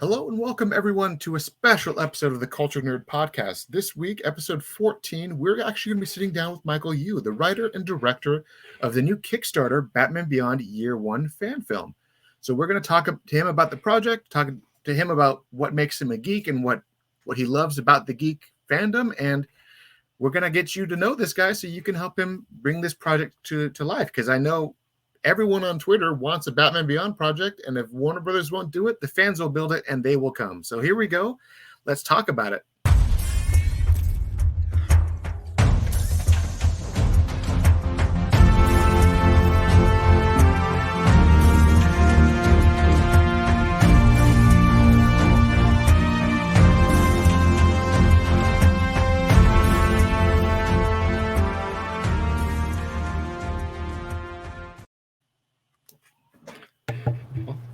Hello and welcome everyone to a special episode of the Culture Nerd Podcast. This week, episode 14, we're actually going to be sitting down with Michael Yu, the writer and director of the new Kickstarter Batman Beyond Year One fan film. So we're going to talk to him about the project, talk to him about what makes him a geek and what he loves about the geek fandom, and we're going to get you to know this guy so you can help him bring this project to life, because I know everyone on Twitter wants a Batman Beyond project, and if Warner Brothers won't do it, the fans will build it and they will come. So here we go. Let's talk about it.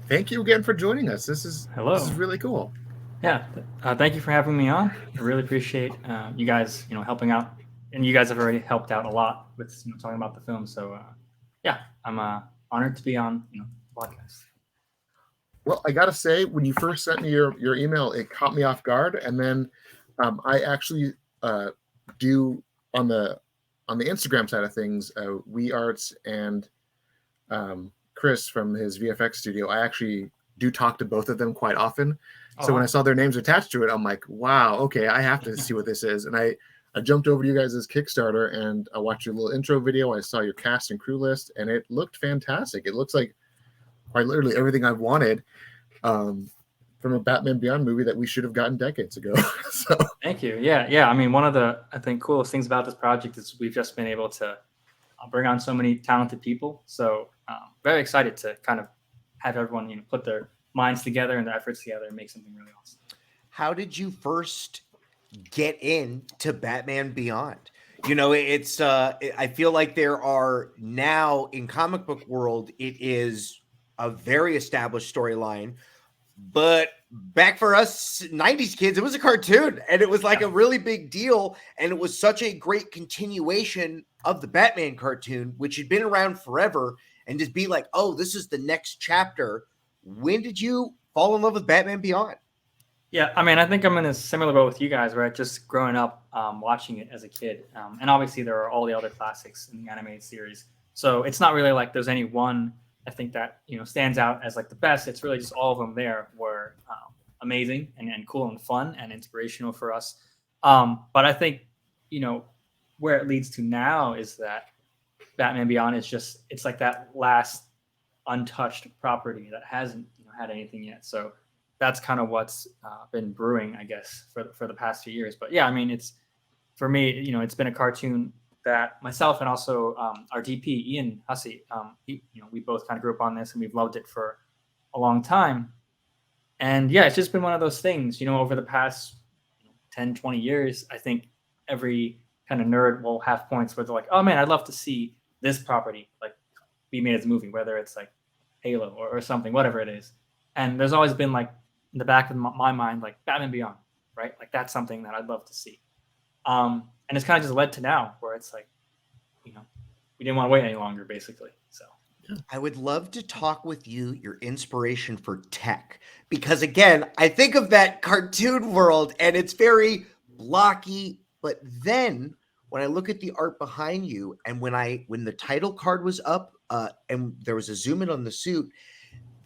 Thank you again for joining us. This is really cool. Yeah, thank you for having me on. I really appreciate you guys, helping out, and you guys have already helped out a lot with talking about the film. So, I'm honored to be on the podcast. Well, I gotta say, when you first sent me your email, it caught me off guard, and then I actually do on the Instagram side of things, We Arts and Chris from his VFX studio, I actually do talk to both of them quite often. So when I saw their names attached to it, I'm like, wow, okay, I have to see what this is. And I jumped over to you guys' Kickstarter and I watched your little intro video. I saw your cast and crew list and it looked fantastic. It looks like quite literally everything I've wanted from a Batman Beyond movie that we should have gotten decades ago. So thank you. Yeah. I mean, one of the, I think, coolest things about this project is we've just been able to bring on so many talented people. So very excited to kind of have everyone, put their minds together and their efforts together and make something really awesome. How did you first get into Batman Beyond? It's I feel like there are now in comic book world, it is a very established storyline, but back for us 90s kids, it was a cartoon and it was like a really big deal. And it was such a great continuation of the Batman cartoon, which had been around forever, and just be like, oh, this is the next chapter. When did you fall in love with Batman Beyond? Yeah, I mean, I think I'm in a similar boat with you guys, right? Just growing up, watching it as a kid. And obviously there are all the other classics in the animated series. So it's not really like there's any one, I think, that, stands out as like the best. It's really just all of them there were amazing and cool and fun and inspirational for us. But I think, where it leads to now is that Batman Beyond is just, it's like that last untouched property that hasn't had anything yet. So that's kind of what's been brewing, I guess, for the past few years. But yeah, I mean, it's, for me, it's been a cartoon that myself and also our DP, Ian Hussey, we both kind of grew up on this and we've loved it for a long time. And yeah, it's just been one of those things, over the past 10, 20 years, I think every kind of nerd will have points where they're like, oh man, I'd love to see this property like be made as a movie, whether it's like Halo or something, whatever it is. And there's always been like in the back of my mind, like Batman Beyond, right? Like that's something that I'd love to see. And it's kind of just led to now where it's like, we didn't want to wait any longer, basically. So I would love to talk with you, your inspiration for tech, because again, I think of that cartoon world and it's very blocky. But then when I look at the art behind you and when the title card was up and there was a zoom in on the suit,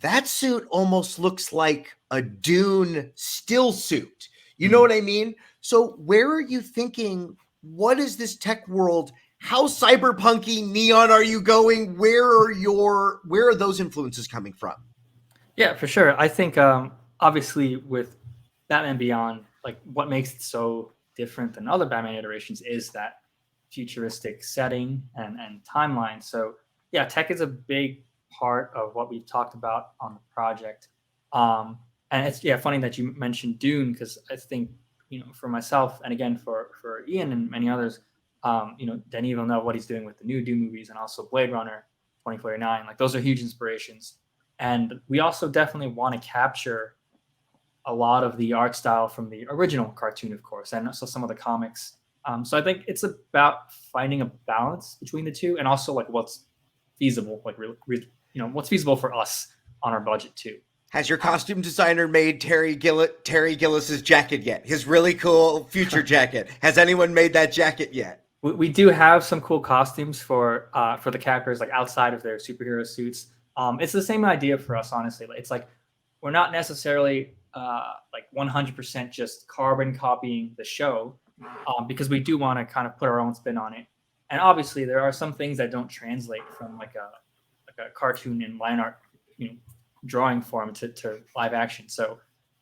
that suit almost looks like a Dune still suit. You know what I mean? So where are you thinking? What is this tech world? How cyberpunky neon are you going? Where are those influences coming from? Yeah, for sure. I think obviously with Batman Beyond, like what makes it so different than other Batman iterations is that futuristic setting and timeline. So yeah, tech is a big part of what we've talked about on the project. And it's funny that you mentioned Dune, because I think, for myself and again for Ian and many others, Denis Villeneuve, what he's doing with the new Dune movies and also Blade Runner 2049, like those are huge inspirations. And we also definitely want to capture a lot of the art style from the original cartoon, of course, and also some of the comics. So I think it's about finding a balance between the two, and also like what's feasible, like what's feasible for us on our budget too. Has your costume designer made Terry Gillis's jacket yet? His really cool future jacket. Has anyone made that jacket yet? We do have some cool costumes for the characters, like outside of their superhero suits. It's the same idea for us, honestly. It's like we're not necessarily like 100% just carbon copying the show, because we do want to kind of put our own spin on it. And obviously, there are some things that don't translate from like a cartoon and line art, drawing form to live action. So,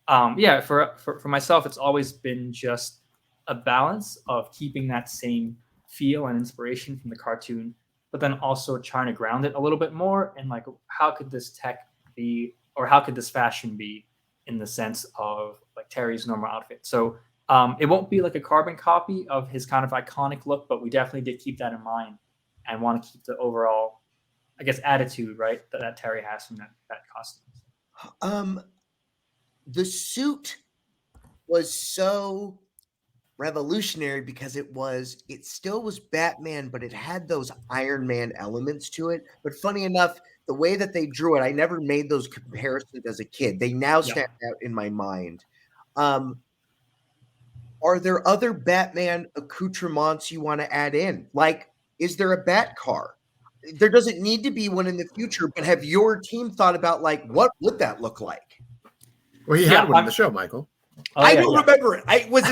yeah, for myself, it's always been just a balance of keeping that same feel and inspiration from the cartoon, but then also trying to ground it a little bit more. And like, how could this tech be, or how could this fashion be in the sense of like Terry's normal outfit? So it won't be like a carbon copy of his kind of iconic look, but we definitely did keep that in mind and want to keep the overall, I guess, attitude, right, that Terry has from that costume. The suit was so revolutionary because it still was Batman, but it had those Iron Man elements to it. But funny enough, the way that they drew it, I never made those comparisons as a kid. They now stand out in my mind. Are there other Batman accoutrements you want to add in? Like, is there a Bat car? There doesn't need to be one in the future, but have your team thought about like what would that look like? Well, he had one in the show, Michael. Oh, I don't remember it. It was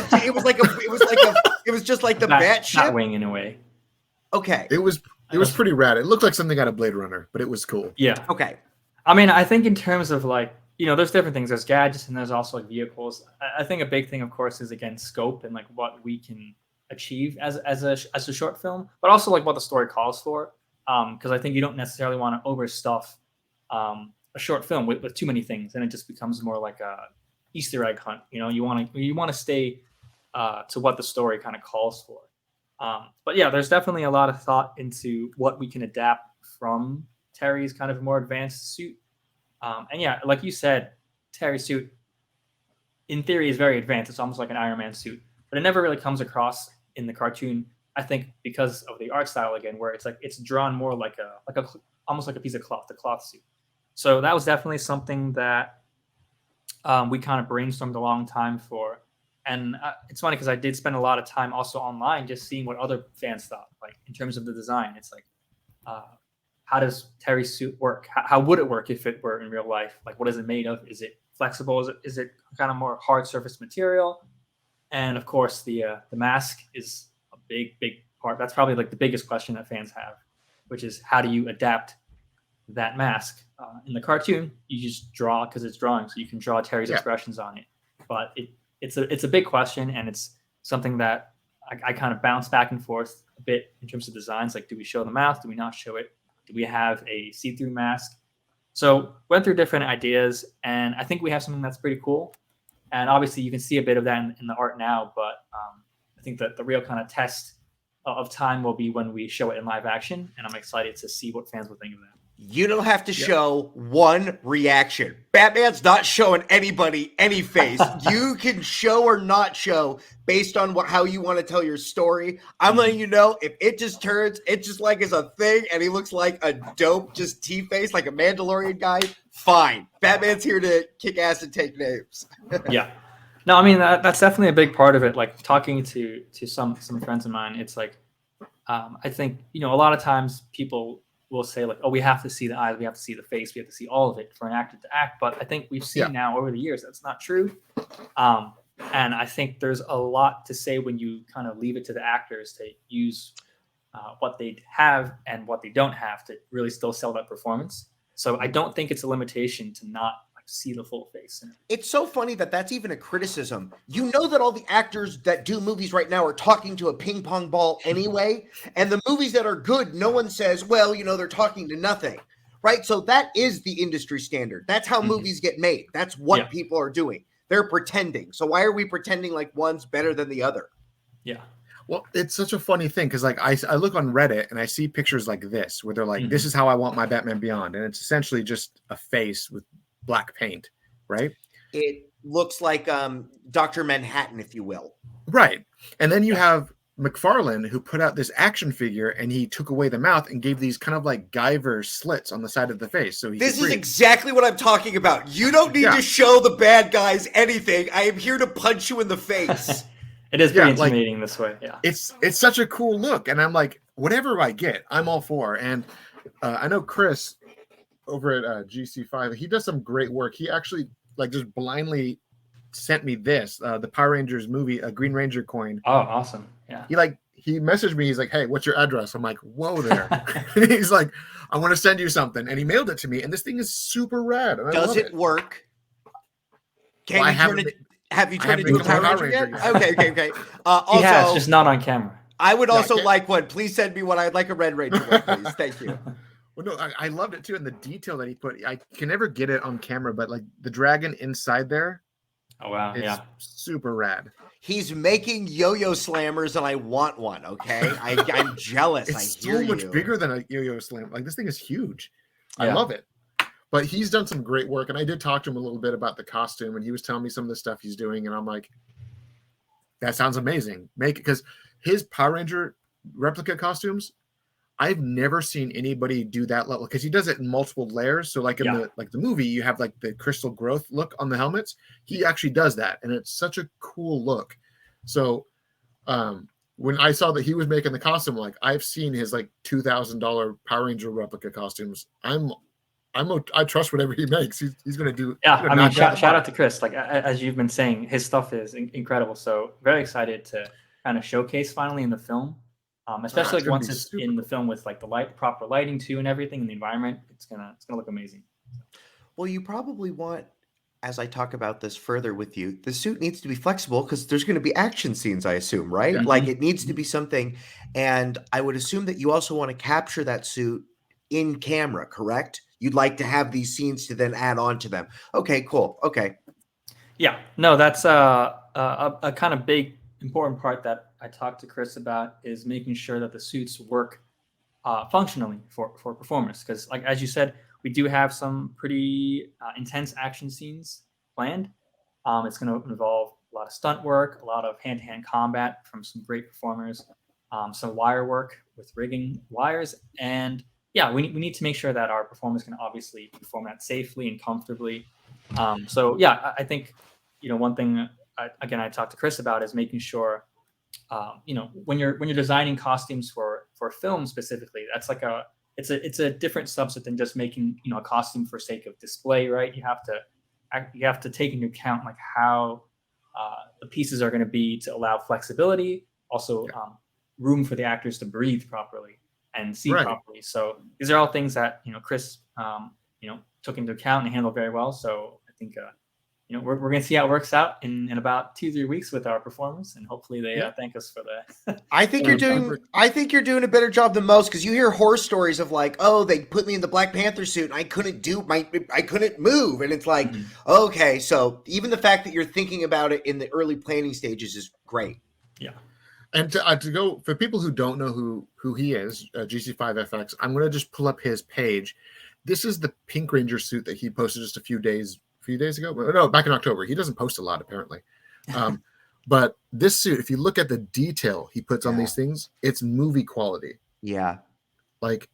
just like the bat ship wing in a way. Okay. It was pretty rad. It looked like something out of Blade Runner, but it was cool. Yeah. Okay. I mean, I think in terms of like, there's different things. There's gadgets and there's also like vehicles. I think a big thing, of course, is again scope and like what we can achieve as a short film, but also like what the story calls for. Because I think you don't necessarily want to overstuff a short film with too many things, and it just becomes more like a Easter egg hunt. You want to stay to what the story kind of calls for. But yeah, there's definitely a lot of thought into what we can adapt from Terry's kind of more advanced suit. And yeah, like you said, Terry's suit in theory is very advanced. It's almost like an Iron Man suit, but it never really comes across in the cartoon. I think because of the art style again, where it's drawn more like a almost like a piece of cloth, the cloth suit. So that was definitely something that we kind of brainstormed a long time for. And it's funny because I did spend a lot of time also online just seeing what other fans thought, like in terms of the design. It's like, how does Terry's suit work? How would it work if it were in real life? Like, what is it made of? Is it flexible? Is it kind of more hard surface material? And of course, the mask is a big part. That's probably like the biggest question that fans have, which is how do you adapt that mask? In the cartoon, you just draw because it's drawing, so you can draw Terry's expressions on it. But it's a big question, and it's something that I kind of bounce back and forth a bit in terms of designs. Like, do we show the mouth? Do we not show it? Do we have a see-through mask? So went through different ideas, and I think we have something that's pretty cool. And obviously, you can see a bit of that in the art now, but I think that the real kind of test of time will be when we show it in live action, and I'm excited to see what fans will think of that. You don't have to show one reaction. Batman's not showing anybody any face. You can show or not show based on how you want to tell your story. I'm letting you know, if it just turns, it just like is a thing and he looks like a dope, just T-face, like a Mandalorian guy, fine. Batman's here to kick ass and take names. Yeah. No, I mean, that's definitely a big part of it. Like talking to some friends of mine, it's like, I think, a lot of times people will say like, oh, we have to see the eyes, we have to see the face, we have to see all of it for an actor to act. But I think we've seen now over the years that's not true. And I think there's a lot to say when you kind of leave it to the actors to use what they have and what they don't have to really still sell that performance. So I don't think it's a limitation to not see the full face. It's so funny that that's even a criticism. You know that all the actors that do movies right now are talking to a ping pong ball anyway, and the movies that are good, no one says, well, they're talking to nothing, right? So that is the industry standard. That's how movies get made. That's what people are doing. They're pretending. So why are we pretending like one's better than the other? Yeah. Well, it's such a funny thing because like I look on Reddit and I see pictures like this where they're like, this is how I want my Batman Beyond. And it's essentially just a face with black paint, right? It looks like Dr. Manhattan, if you will. Right. And then you have McFarlane who put out this action figure, and he took away the mouth and gave these kind of like Guyver slits on the side of the face. So this is exactly what I'm talking about. You don't need to show the bad guys anything. I am here to punch you in the face. It is pretty intimidating this way. Yeah, it's such a cool look, and I'm like, whatever I get, I'm all for. And I know Chris over at GC5, he does some great work. He actually like just blindly sent me this the Power Rangers movie, a Green Ranger coin. Oh, awesome. Yeah, he messaged me, he's like, hey, what's your address? I'm like, whoa there. And he's like, I want to send you something, and he mailed it to me, and this thing is super rad. And does it work? Can you turn it? Have you turned it into a Power Ranger yet? Okay. Also, he has, just not on camera. I would also like one. Please send me one. I'd like a Red Ranger one, please. Thank you. Well, no, I loved it too, and the detail that he put. I can never get it on camera, but like the dragon inside there. Oh wow, it's super rad. He's making yo-yo slammers, and I want one. Okay, I'm jealous. It's so much bigger than a yo-yo slam. Like this thing is huge. I love it. But he's done some great work, and I did talk to him a little bit about the costume, and he was telling me some of the stuff he's doing, and I'm like, that sounds amazing. Make it, because his Power Ranger replica costumes, I've never seen anybody do that level, because he does it in multiple layers. So like in the movie, you have like the crystal growth look on the helmets. He actually does that, and it's such a cool look. So when I saw that he was making the costume, like I've seen his like $2,000 Power Ranger replica costumes. I trust whatever he makes. He's going to do. Yeah, I mean, shout out to Chris. Like as you've been saying, his stuff is incredible. So very excited to kind of showcase finally in the film, especially like once it's in the film with like the proper lighting too, and everything in the environment. It's gonna look amazing. Well, you probably want, as I talk about this further with you, the suit needs to be flexible because there's going to be action scenes, I assume, right? Yeah. Like it needs to be something, and I would assume that you also want to capture that suit in camera, correct? You'd like to have these scenes to then add on to them. Okay, cool. Okay. Yeah, no, that's a kind of big, important part that I talked to Chris about is making sure that the suits work functionally for performers. Because like, as you said, we do have some pretty intense action scenes planned. It's going to involve a lot of stunt work, a lot of hand-to-hand combat from some great performers, some wire work with rigging wires, and yeah, we need to make sure that our performers can obviously perform that safely and comfortably. So yeah, I think, one thing I talked to Chris about is making sure, when you're designing costumes for film specifically, that's like it's a different subset than just making a costume for sake of display, right? You have to take into account like how the pieces are going to be to allow flexibility, also room for the actors to breathe properly and see properly. So these are all things that Chris took into account and handled very well. So I think we're going to see how it works out in about 2-3 weeks with our performers, and hopefully they thank us for the. I think you're doing a better job than most, because you hear horror stories of like, oh, they put me in the Black Panther suit and I couldn't move, and it's like, okay, so even the fact that you're thinking about it in the early planning stages is great. Yeah. And to go for people who don't know who he is, GC5FX, I'm going to just pull up his page. This is the Pink Ranger suit that he posted just a few days ago. No, back in October. He doesn't post a lot apparently. But this suit, if you look at the detail he puts on these things, it's movie quality. Yeah. Like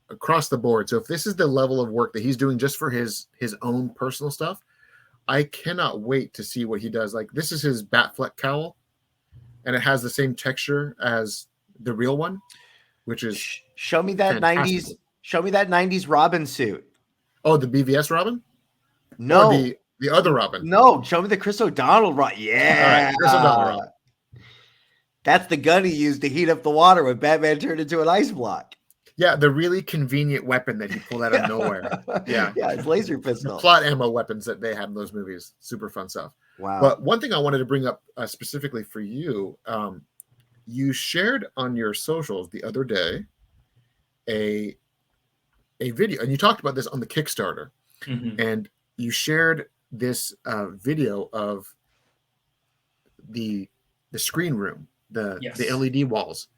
across the board. So if this is the level of work that he's doing just for his own personal stuff, I cannot wait to see what he does. Like this is his Batfleck cowl, and it has the same texture as the real one, which is show me that fantastic. 90s Robin suit. Oh, the BVS Robin? No, or the other Robin. No, show me the Chris O'Donnell Robin. Yeah, all right, Chris O'Donnell Robin. That's the gun he used to heat up the water when Batman turned into an ice block. Yeah, the really convenient weapon that he pulled out of nowhere. Yeah, it's laser pistol. The plot ammo weapons that they had in those movies. Super fun stuff. Wow. But one thing I wanted to bring up specifically for you, you shared on your socials the other day a video, and you talked about this on the Kickstarter, and you shared this video of the screen room, the LED walls.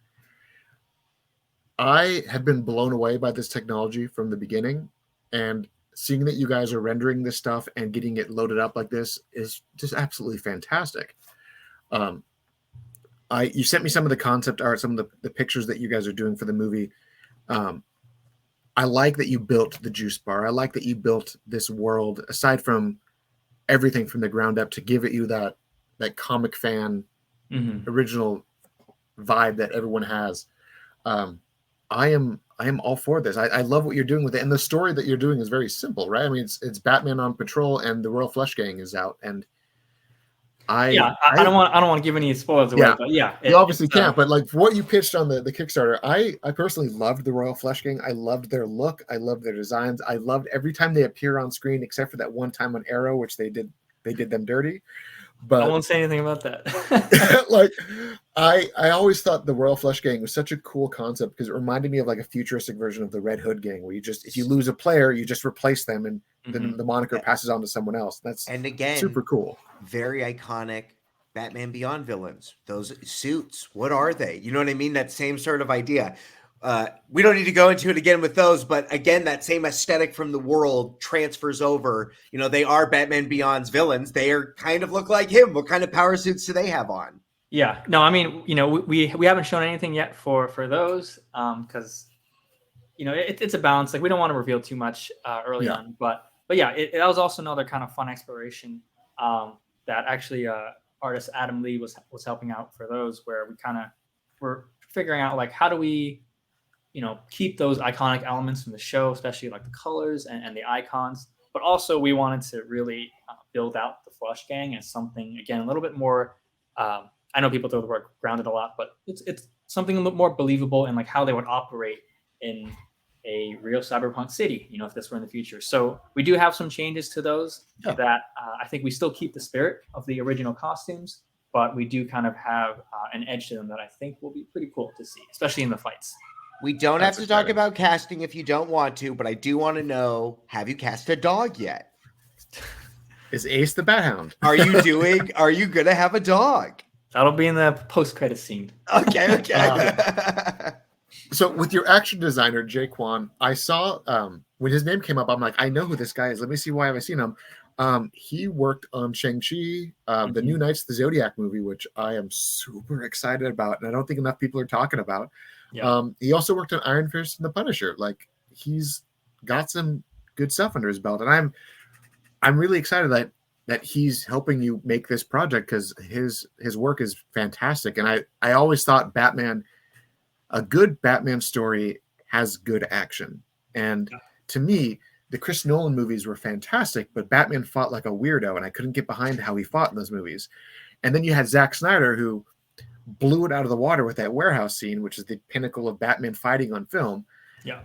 I have been blown away by this technology from the beginning, and seeing that you guys are rendering this stuff and getting it loaded up like this is just absolutely fantastic. You sent me some of the concept art, some of the pictures that you guys are doing for the movie. Um, I like that you built the juice bar. I like that you built this world aside from everything from the ground up to give it you that comic fan Mm-hmm. original vibe that everyone has. Um, I am all for this. I love what you're doing with it, and the story that you're doing is very simple, right? I mean, it's Batman on patrol, and the Royal Flush Gang is out, and Yeah, I don't want to give any spoilers away, yeah, but yeah, you obviously it's can't. But like for what you pitched on the Kickstarter, I personally loved the Royal Flush Gang. I loved their look. I loved their designs. I loved every time they appear on screen, except for that one time on Arrow, which they did them dirty. I But won't say anything about that. like I always thought the Royal Flush Gang was such a cool concept because it reminded me of like a futuristic version of the Red Hood Gang, where you just if you lose a player, you just replace them, and then Mhm. the moniker passes on to someone else. That's And again, super cool. very iconic Batman Beyond villains. Those suits, what are they? You know what I mean? That same sort of idea. We don't need to go into it again with those, but again, that same aesthetic from the world transfers over. You know, they are Batman Beyond's villains. They are kind of look like him. What kind of power suits do they have on? Yeah, no, I mean, we haven't shown anything yet for those, because it's a balance. Like we don't want to reveal too much early Yeah. on, but yeah, that was also another kind of fun exploration that actually artist Adam Lee was helping out for those, where we kind of were figuring out like how do we keep those iconic elements from the show, especially like the colors and the icons, but also we wanted to really build out the Flush Gang as something again a little bit more. I know people throw the word grounded a lot, but it's something a little more believable in like how they would operate in a real cyberpunk city, if this were in the future. So we do have some changes to those that I think we still keep the spirit of the original costumes, but we do kind of have an edge to them that I think will be pretty cool to see, especially in the fights. We don't That's have to talk exciting. about casting if you don't want to, but I do want to know, have you cast a dog yet? Is Ace the Bat Hound? Are you going to have a dog? That'll be in the post-credit scene. Okay. So with your action designer, Jay Kwan, I saw when his name came up, I'm like, I know who this guy is. Let me see why have I seen him. He worked on Shang-Chi, the new Knights of the Zodiac movie, which I am super excited about, and I don't think enough people are talking about. Yeah. He also worked on Iron Fist and The Punisher. Like he's got some good stuff under his belt, and I'm really excited that he's helping you make this project because his work is fantastic. And I always thought a good Batman story has good action. And to me, the Chris Nolan movies were fantastic, but Batman fought like a weirdo, and I couldn't get behind how he fought in those movies. And then you had Zack Snyder, who blew it out of the water with that warehouse scene, which is the pinnacle of Batman fighting on film. Yeah.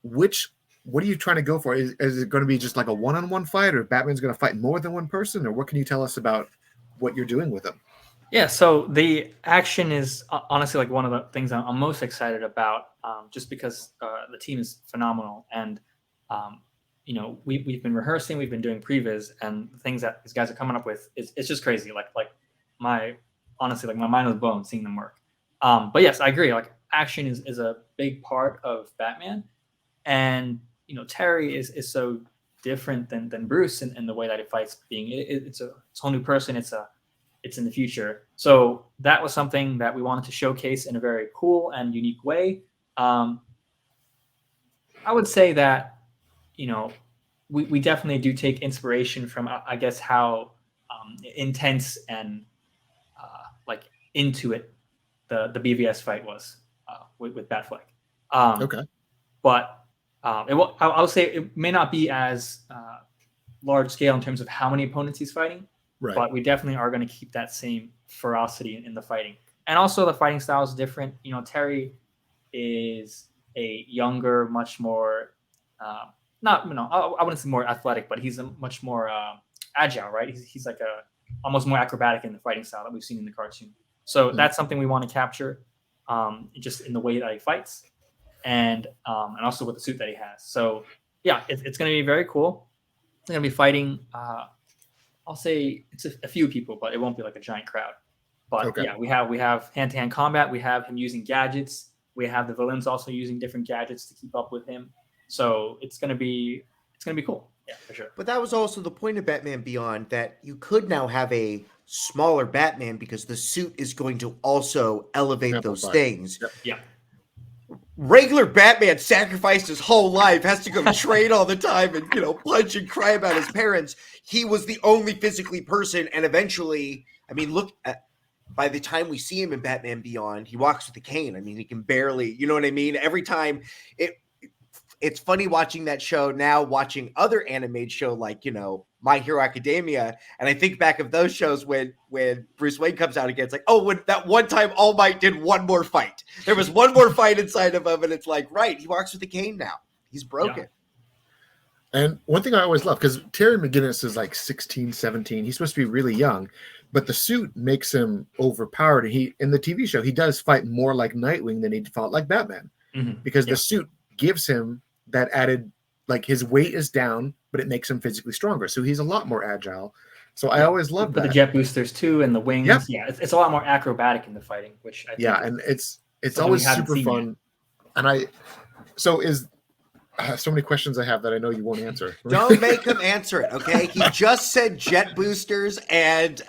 What are you trying to go for? Is it going to be just like a one-on-one fight, or Batman's going to fight more than one person, or what can you tell us about what you're doing with him? Yeah, so the action is honestly like one of the things I'm most excited about, just because the team is phenomenal, and we've been rehearsing, we've been doing previs, and the things that these guys are coming up with it's just crazy. Like my mind was blown seeing them work. But yes, I agree. Like action is a big part of Batman, and Terry is so different than Bruce in the way that he fights. It's a whole new person. It's in the future. So that was something that we wanted to showcase in a very cool and unique way. I would say that, we definitely do take inspiration from, I guess, how intense and like into it the BVS fight was with Batfleck. Okay. But I would say it may not be as large scale in terms of how many opponents he's fighting. Right. But we definitely are going to keep that same ferocity in the fighting. And also the fighting style is different. Terry is a younger, much more, I wouldn't say more athletic, but he's a much more agile, right? He's like almost more acrobatic in the fighting style that we've seen in the cartoon. So that's something we want to capture just in the way that he fights and also with the suit that he has. So yeah, it's going to be very cool. It's going to be fighting, I'll say it's a few people, but it won't be like a giant crowd. But yeah, we have hand-to-hand combat. We have him using gadgets. We have the villains also using different gadgets to keep up with him. So it's gonna be cool. Yeah, for sure. But that was also the point of Batman Beyond, that you could now have a smaller Batman because the suit is going to also elevate those Amplified. things. Yep. Yeah. Regular Batman sacrificed his whole life, has to go train all the time and, punch and cry about his parents. He was the only physically person, and eventually, I mean, look at, by the time we see him in Batman Beyond, he walks with a cane. I mean, he can barely, you know what I mean? Every time it's funny watching that show now, watching other animated show like, My Hero Academia. And I think back of those shows when Bruce Wayne comes out again, it's like, oh, when that one time All Might did one more fight. There was one more fight inside of him. And it's like, right, he walks with a cane now. He's broken. Yeah. And one thing I always love, because Terry McGinnis is like 16, 17. He's supposed to be really young, but the suit makes him overpowered. And in the TV show, he does fight more like Nightwing than he fought like Batman, because the suit gives him that added, like, his weight is down, but it makes him physically stronger. So he's a lot more agile. So I always love that. The jet boosters too, and the wings. Yep. Yeah, it's a lot more acrobatic in the fighting, which I think and it's always super fun. And so many questions I have that I know you won't answer. Don't make him answer it, okay? He just said jet boosters and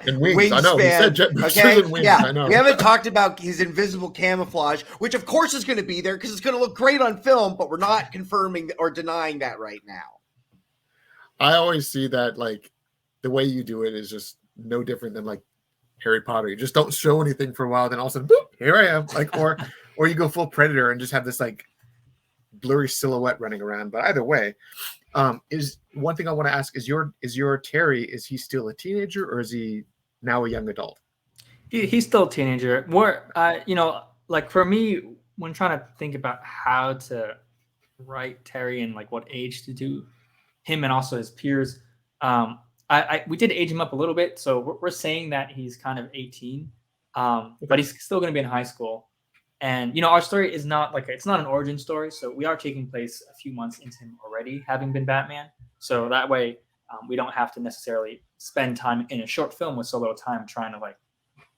wings. I know. He said jet boosters and wings. Yeah. I know. We haven't talked about his invisible camouflage, which of course is going to be there because it's going to look great on film, but we're not confirming or denying that right now. I always see that, like, the way you do it is just no different than like Harry Potter. You just don't show anything for a while, then all of a sudden, boop, here I am. Like, or you go full Predator and just have this like blurry silhouette running around. But either way, is one thing I want to ask, is your Terry, is he still a teenager or is he now a young adult? He's still a teenager. More, like for me, when trying to think about how to write Terry and like what age to do him and also his peers, we did age him up a little bit. So we're saying that he's kind of 18, but he's still going to be in high school. And, our story is not it's not an origin story. So we are taking place a few months into him already having been Batman. So that way we don't have to necessarily spend time in a short film with so little time trying to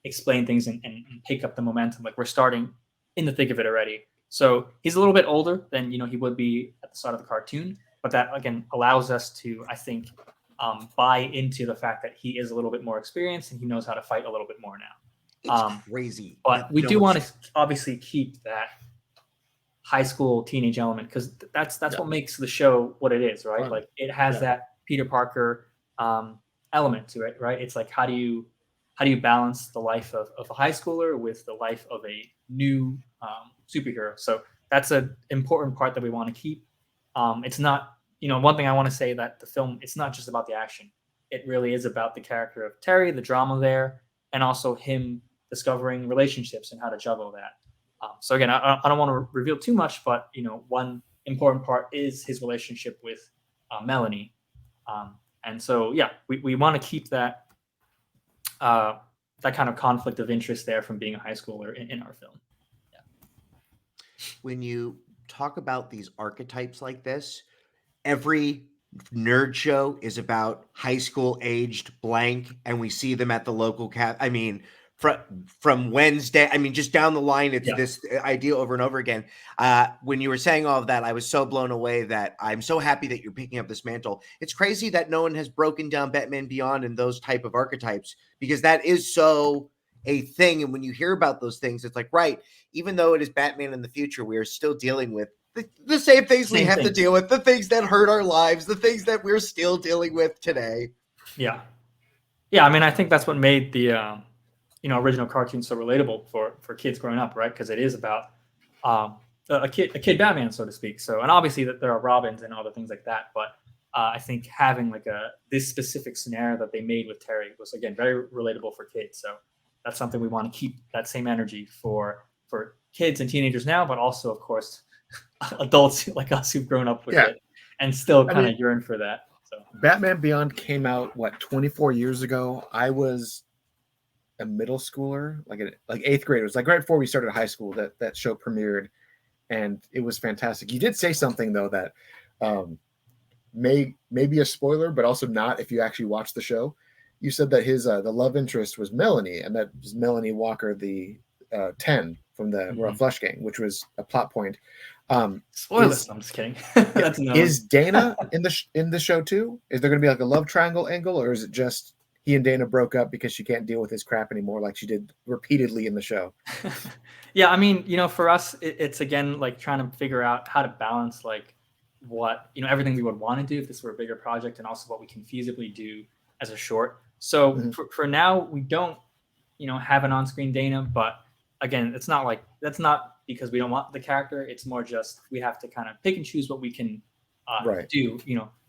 explain things and pick up the momentum. Like, we're starting in the thick of it already. So he's a little bit older than, he would be at the start of the cartoon. But that, again, allows us to, I think, buy into the fact that he is a little bit more experienced and he knows how to fight a little bit more now. It's crazy. But we do want to obviously keep that high school teenage element, because that's what makes the show what it is, right? Like, it has that Peter Parker element to it, right? It's like, how do you balance the life of a high schooler with the life of a new superhero? So that's an important part that we want to keep. It's not, one thing I want to say, that the film, it's not just about the action. It really is about the character of Terry, the drama there, and also him discovering relationships and how to juggle that. So again, I don't want to reveal too much, but one important part is his relationship with Melanie, and so we want to keep that kind of conflict of interest there from being a high schooler in our film. Yeah. When you talk about these archetypes like this, every nerd show is about high school aged blank, and we see them at the local from Wednesday. I mean, just down the line, it's this idea over and over again. When you were saying all of that, I was so blown away that I'm so happy that you're picking up this mantle. It's crazy that no one has broken down Batman Beyond and those type of archetypes, because that is so a thing. And when you hear about those things, it's like, right, even though it is Batman in the future, we are still dealing with the same things we have to deal with, the things that hurt our lives, the things that we're still dealing with today. Yeah. I mean, I think that's what made the original cartoon so relatable for kids growing up, right? Because it is about a kid Batman, so to speak. So, and obviously that there are Robins and other things like that, but I think having this specific scenario that they made with Terry was, again, very relatable for kids. So that's something we want to keep that same energy for kids and teenagers now, but also, of course, adults like us who've grown up with it and still kind of yearn for that. So Batman Beyond came out 24 years ago. I was a middle schooler, like eighth grade. It was like right before we started high school that show premiered, and it was fantastic. You did say something though that may be a spoiler, but also not if you actually watch the show. You said that his the love interest was Melanie, and that was Melanie Walker, the 10 from the Royal Flush Gang, which was a plot point. Spoilers. Is I'm just kidding. That's another is Dana in the show too? Is there going to be like a love triangle angle, or is it just he and Dana broke up because she can't deal with his crap anymore, like she did repeatedly in the show? Yeah, I mean, for us, it's again like trying to figure out how to balance like what everything we would want to do if this were a bigger project, and also what we can feasibly do as a short. So Mhm. for now, we don't have an on-screen Dana, but again, it's not like that's not because we don't want the character. It's more just we have to kind of pick and choose what we can Right. do.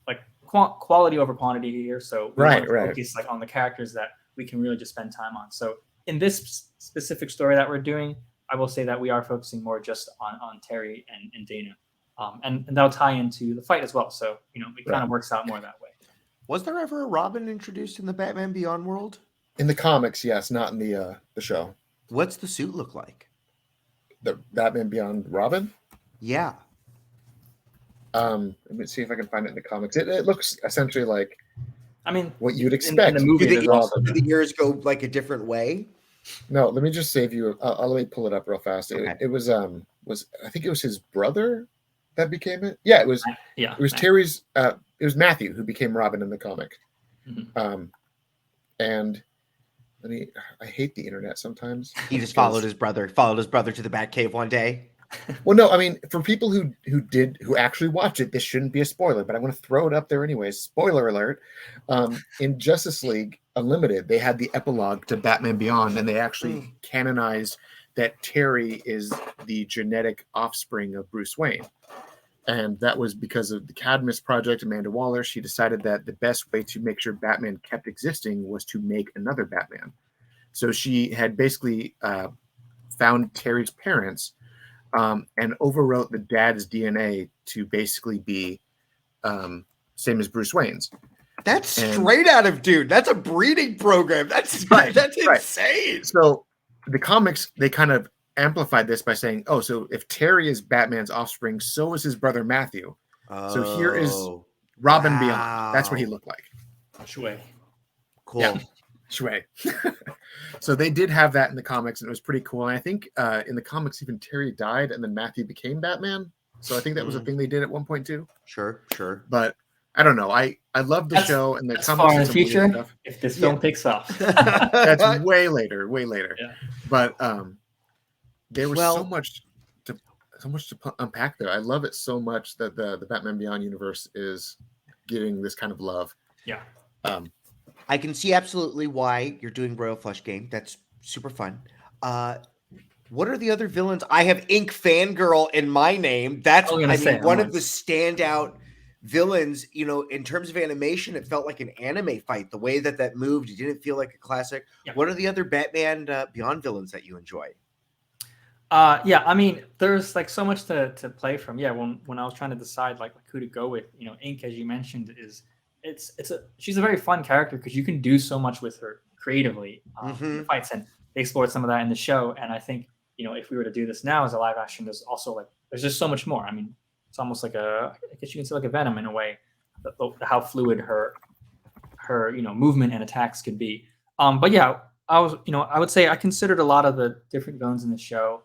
Like quality over quantity here. So we Right, want to right. focus like on the characters that we can really just spend time on. So in this specific story that we're doing, I will say that we are focusing more just on Terry and Dana, and that'll tie into the fight as well. So it kind of works out more that way. Was there ever a Robin introduced in the Batman Beyond world? In the comics, yes, not in the show. What's the suit look like? The Batman Beyond Robin. Yeah. Let me see if I can find it in the comics. It looks essentially like I mean, what you'd in expect. the movie, Do there's the, also do the years go like a different way? No, let me just save you. Let me pull it up real fast. Okay. It was I think it was his brother that became it. Yeah, it was Terry's. It was Matthew who became Robin in the comic. Mhm. And I hate the internet sometimes. He just followed his brother to the Batcave one day. Well, no, I mean, for people who actually watch it, this shouldn't be a spoiler, but I'm going to throw it up there anyways. Spoiler alert. In Justice League Unlimited, they had the epilogue to Batman Beyond, and they actually canonized that Terry is the genetic offspring of Bruce Wayne. And that was because of the Cadmus Project, Amanda Waller. She decided that the best way to make sure Batman kept existing was to make another Batman. So she had basically found Terry's parents and overwrote the dad's DNA to basically be same as Bruce Wayne's. That's straight out of Dune. That's a breeding program. That's insane. So the comics, they kind of amplified this by saying, oh, so if Terry is Batman's offspring, so is his brother Matthew. So here is Robin Beyond. That's what he looked like. Shui. Cool. Yeah. Shui. So they did have that in the comics, and it was pretty cool. And I think in the comics, even Terry died, and then Matthew became Batman. So I think that was a thing they did at one point too. Sure. But I don't know. I love the show and the that's comics. Far in the future, if this film picks up, that's way later. Yeah. But there was so much to unpack there. I love it so much that the Batman Beyond universe is getting this kind of love. Yeah. I can see absolutely why you're doing Royal Flush Game. That's super fun. What are the other villains? I have Ink Fangirl in my name. That's one of the standout villains. In terms of animation, it felt like an anime fight. The way that moved, it didn't feel like a classic. Yeah. What are the other Batman Beyond villains that you enjoy? I mean, there's like so much to play from. Yeah, when I was trying to decide like who to go with, Ink, as you mentioned, she's a very fun character because you can do so much with her creatively in the fights, and they explored some of that in the show. And I think if we were to do this now as a live action, there's also there's just so much more. I mean, it's almost like I guess you can say like a Venom in a way, how fluid her movement and attacks could be. But yeah, I would say I considered a lot of the different villains in the show.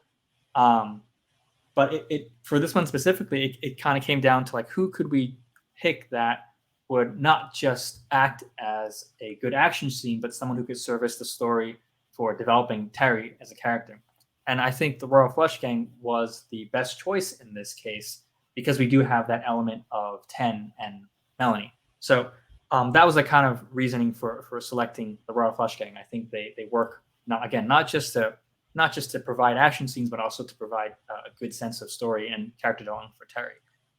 But it for this one specifically, it kind of came down to like who could we pick that would not just act as a good action scene, but someone who could service the story for developing Terry as a character. And I think the Royal Flush Gang was the best choice in this case because we do have that element of Ten and Melanie. So that was the kind of reasoning for selecting the Royal Flush Gang. I think they work not just to provide action scenes, but also to provide a good sense of story and character development for Terry.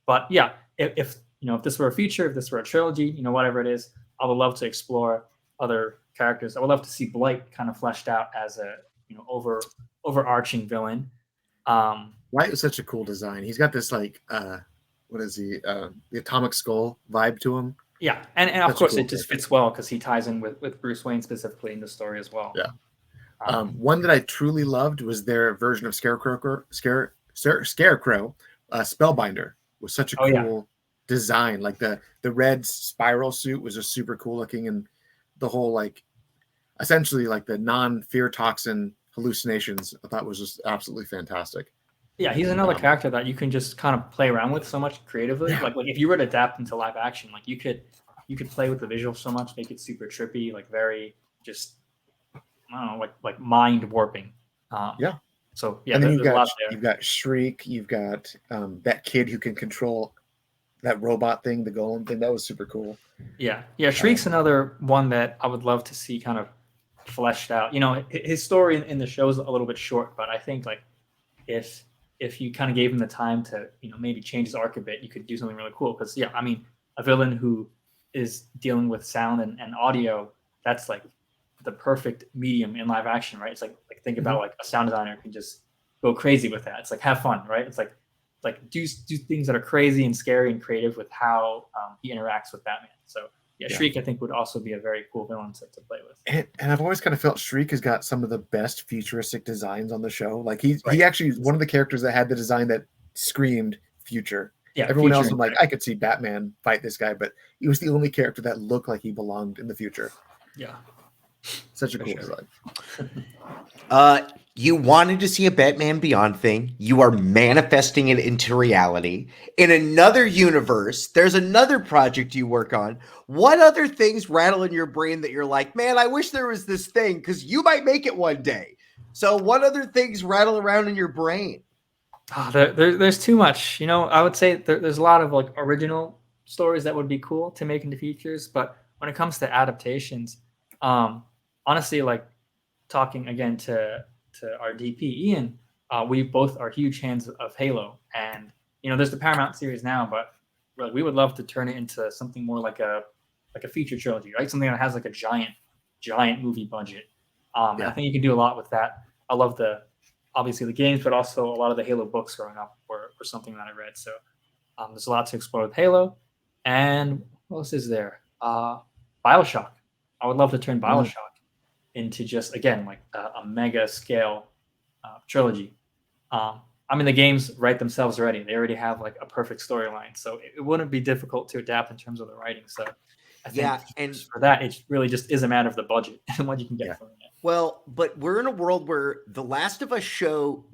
But yeah, if this were a feature, if this were a trilogy, whatever it is, I would love to explore other characters. I would love to see Blight kind of fleshed out as a overarching villain. Blight is such a cool design. He's got this what is he? The Atomic Skull vibe to him. Yeah, and of course it just fits well because he ties in with Bruce Wayne specifically in the story as well. Yeah. One that I truly loved was their version of Scarecrow. Spellbinder was such a cool design. Like the red spiral suit was just super cool looking, and the whole essentially the non-fear toxin hallucinations I thought was just absolutely fantastic. Yeah, he's another Um, character that you can just kind of play around with so much creatively. Yeah. Like if you were to adapt into live action, like you could play with the visuals so much, make it super trippy, like very just I don't know, like mind warping. Yeah. So yeah, And then there's a lot you've there. got Shriek, you've got that kid who can control that robot thing, the golem thing. That was super cool. Yeah, yeah. Shriek's another one that I would love to see kind of fleshed out. You know, his story in the show is a little bit short, but I think like if if you kind of gave him the time to maybe change his arc a bit, you could do something really cool. Because yeah, I mean, a villain who is dealing with sound and audio, that's like the perfect medium in live action, right? It's like think about like a sound designer can just go crazy with that. It's like have fun, right? It's like do things that are crazy and scary and creative with how he interacts with Batman. So yeah, Yeah. Shriek I think would also be a very cool villain to play with. And I've always kind of felt Shriek has got some of the best futuristic designs on the show. Like he Right. actually is one of the characters that had the design that screamed future. Yeah, Everyone else, future I'm like, impact. I could see Batman fight this guy, but he was the only character that looked like he belonged in the future. Yeah, Such a for cool sure. design. You wanted to see a Batman Beyond thing. You are manifesting it into reality. In another universe, there's another project you work on. What other things rattle in your brain that you're like, man, I wish there was this thing, because you might make it one day. So what other things rattle around in your brain? Oh, there's too much. I would say there's a lot of like original stories that would be cool to make into features, but when it comes to adaptations, honestly, like talking again to our DP Ian, we both are huge fans of Halo, and there's the Paramount series now, but like we would love to turn it into something more like a feature trilogy, right? Something that has like a giant movie budget. And I Yeah. think you can do a lot with that. I love obviously the games, but also a lot of the Halo books growing up were something that I read. So there's a lot to explore with Halo. And what else is there? Bioshock. I would love to turn Mm. Bioshock into just again like a mega scale trilogy. I mean, the games write themselves already. They already have like a perfect storyline, so it wouldn't be difficult to adapt in terms of the writing. So I think Yeah, and for that, it really just is a matter of the budget and what you can get Yeah. from it. well, but we're in a world where the Last of Us show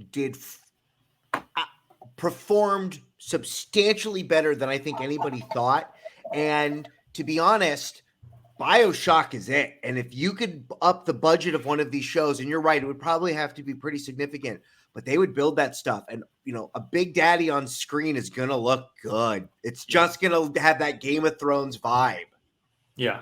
performed substantially better than I think anybody thought. And to be honest, BioShock is it. And if you could up the budget of one of these shows, and you're right, it would probably have to be pretty significant, but they would build that stuff. And, a Big Daddy on screen is going to look good. It's just going to have that Game of Thrones vibe. Yeah,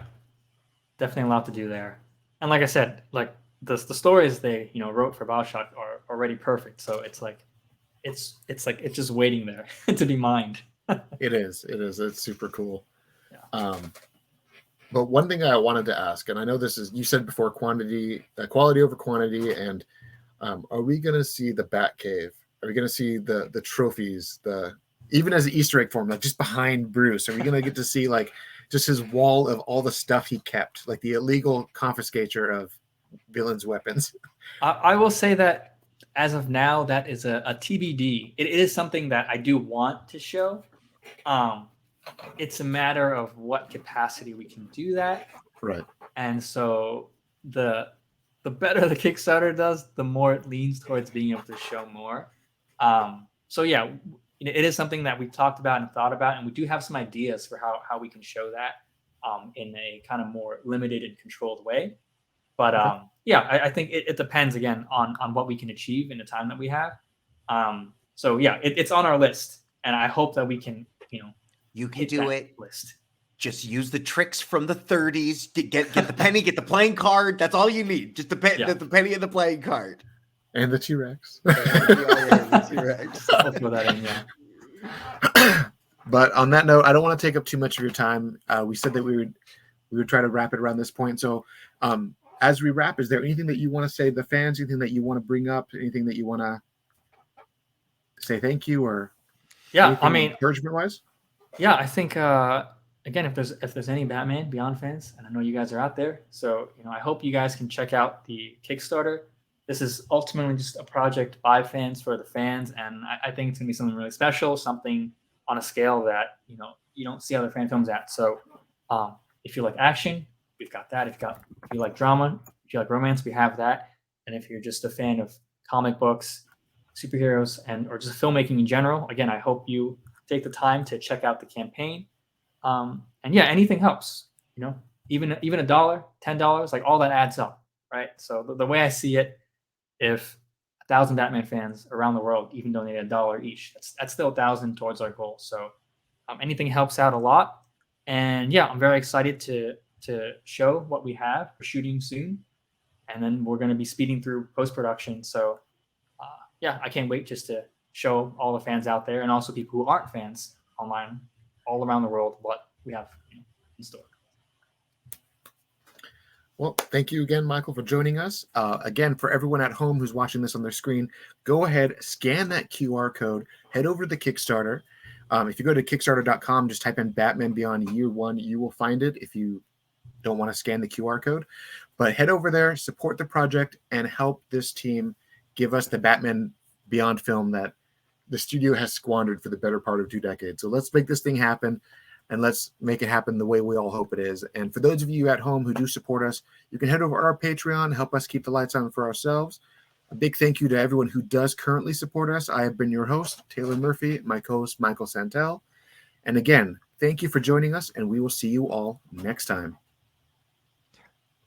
definitely a lot to do there. And like I said, like the stories they wrote for Bioshock are already perfect. So it's like it's just waiting there to be mined. It is. It's super cool. Yeah. But one thing I wanted to ask, and I know this is, you said before, quality over quantity, and are we going to see the Batcave? Are we going to see the trophies, even as an Easter egg form, like just behind Bruce? Are we going to get to see like just his wall of all the stuff he kept, like the illegal confiscator of villains' weapons? I will say that as of now, that is a TBD. It is something that I do want to show. It's a matter of what capacity we can do that. Right. And so the better the Kickstarter does, the more it leans towards being able to show more. So yeah, it is something that we've talked about and thought about, and we do have some ideas for how we can show that in a kind of more limited and controlled way. But yeah, I think it depends again on what we can achieve in the time that we have. So yeah, it's on our list, and I hope that we can You can hit do that it. list. Just use the tricks from the 30s to get the penny, get the playing card. That's all you need. Just the penny and the playing card. And the T-Rex. I'll throw that in, yeah. But on that note, I don't want to take up too much of your time. We said that we would try to wrap it around this point. So as we wrap, is there anything that you want to say to the fans? Anything that you want to bring up? Anything that you want to say thank you or I mean, encouragement wise? Yeah, I think again, if there's any Batman Beyond fans, and I know you guys are out there, so I hope you guys can check out the Kickstarter. This is ultimately just a project by fans for the fans, and I think it's gonna be something really special, something on a scale that you don't see other fan films at. So if you like action, we've got that. If you like drama, if you like romance, we have that. And if you're just a fan of comic books, superheroes and or just filmmaking in general, again, I hope you take the time to check out the campaign. And yeah, anything helps. You know, even $1, $10, like all that adds up, right? So the way I see it, if 1,000 Batman fans around the world even donate $1 each, that's still 1,000 towards our goal. So anything helps out a lot. And yeah, I'm very excited to show what we have. We're shooting soon, and then we're going to be speeding through post-production. So yeah, I can't wait just to show all the fans out there and also people who aren't fans online all around the world what we have in store. Well, thank you again, Michael, for joining us. Again, for everyone at home who's watching this on their screen, go ahead, scan that QR code, head over to the Kickstarter. If you go to Kickstarter.com, just type in Batman Beyond Year One, you will find it if you don't want to scan the QR code. But head over there, support the project, and help this team give us the Batman Beyond film that the studio has squandered for the better part of 2 decades. So let's make this thing happen, and let's make it happen the way we all hope it is. And for those of you at home who do support us, you can head over to our Patreon, help us keep the lights on for ourselves. A big thank you to everyone who does currently support us. I have been your host, Taylor Murphy, my co-host, Michael Santel. And again, thank you for joining us, and we will see you all next time.